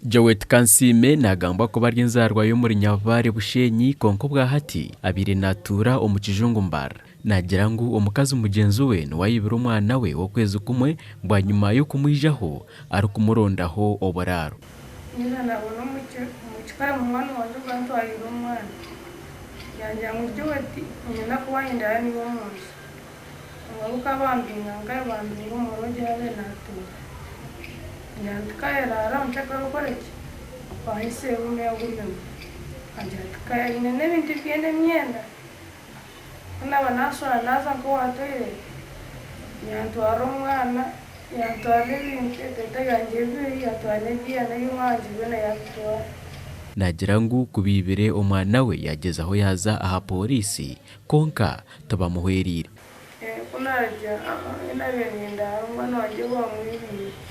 Jowet Kansime nagamba ko barya inzarwa yo muri Nyabare Bushenyi konko bwa hati abire natura omukijungu mbara nagira ngo omukazi mugenzi we niwayibira umwana we wo kwezi kumwe bwa nyuma yo kumwijaho ari kumurondaho oboraro. Niza nabona umukikara mu mwana wanje bwantu ayira umwana yanjya mu Jowet nyina kuwahindara niwo munsi ngaruka bambinga ngaye bambinga mu roje yabe natura Kaya rara mchaka rukoreki bahise ume aguriyemo ajya kaya inene bintu byene myenda n'abanasora naza ko watoye yantwara umwana yantwara ibintu tetaganje biri yatwara byana y'umwanzi bene yatwara nagira ngo kubibire umwana we yageze aho yaza aha polisi konka tabamuhwerire kunarya inabirinda umwana wajye wamwiriye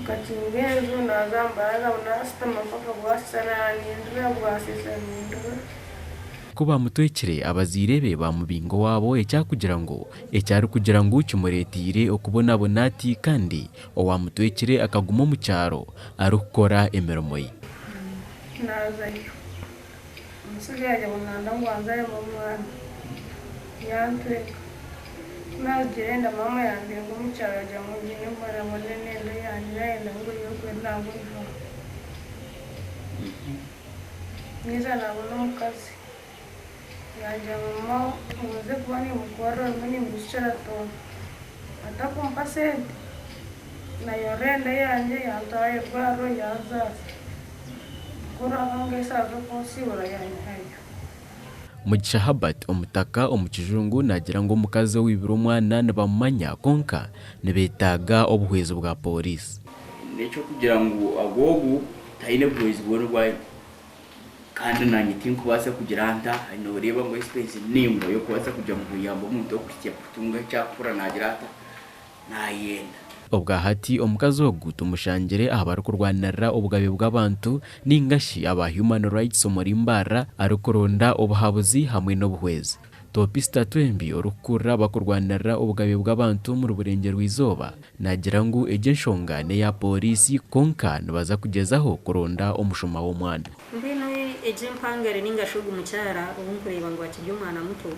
Katingenzu nazambara unasta mapaka bwasana n'indura bwasisa n'indura kuba mutwekere abazirebe bamubingo wabo kugira ngo ukimuretire okubona bonati kandi owamutwekere akaguma mu cyaro arukora emirimo ye nazayo umusugi yaje munanda ngwanzaye mu mwana yantwe Nagenda mama yanjye ngo mucyaro ajya mu bintu mbara munene ndo yanjye yenda ngo yo kwenda ngo iva Niza nabona umukazi yanjye mama muze kuba ni mukwaro mini musharato atakumpa sente na yorenda yanjye yantaye bwaro yazaza kora angesa ko sibura yanjye Mugisha Habat omutaka omukijungu nagira ngo mukazi wibira umwana nabamanya konka nebetaga obuhwezo bwa polisi neco kugira ngo agogu tayine boys borwa kandi nanyi tinkubasa kugira anta ino reba ngo space nimro yo kubasa kujya mu yambo umuntu okujya kutunga cyakura nagira ata nayenda obwa hati omukazi ogutu mushangire ahabara kurwanira obugabe bw'abantu ningashi aba human rights omurimbara arukuronda obuhabuzi hamwe n'obuhwezi Topista Twembi orukura bakurwanira obugabe bw'abantu mu ruburengero rw'izoba nagira ngo ejenshonga ne ya polisi konka nibaza kugezaho kuronda omushuma w'omwana mbino ejempangare ningashugu mucyara ubunkureba ngo akijye umwana muto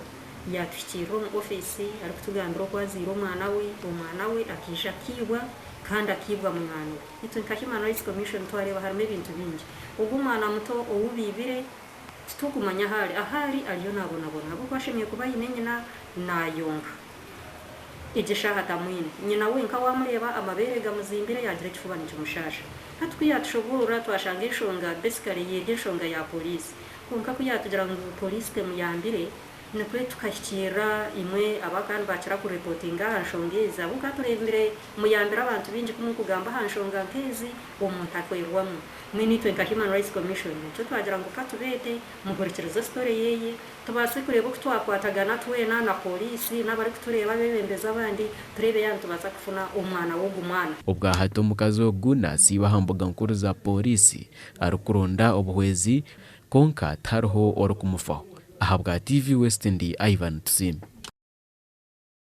yatwikira ofisi ari kutugambira ko azira umwana we akisha kibwa kandi akibwa mu mwana ito nkakimana rights commission twareba harimo ibintu bingi ubwo umwana muto ubibire tukumanya ahari ariyo nabona abo bashimiye kuba yimenye nayonga igishaha tamwine nyina we nka wamureba amabere gamuzimbire yagira kifubana cyumushasha hatwiyatushobora twashanga ishonga basically yegeshonga ya polisi kunka kuyatugira ngo polisi temuyambire Nakwe tukashyira imwe abakandi bakira ku reportinga hanshongeza bukaturembere muyambira abantu binji kumukugamba hanshonga nkezi umuntu akwirwamo mwinitwe nka Human Rights Commission cyo twagira ngo katubete mukurikiriza story yeye tubase kureba ko twakwatagana twena na polisi n'abari kutureba bebembeza abandi turebe yantu baza kufuna umwana w'ugumwana ubwa hato mukazi oguna siba hambuga nkuru za polisi arukuronda obuhwezi konka tarho orukumufaho ahabwa TV West ndi Ivan Tsimi.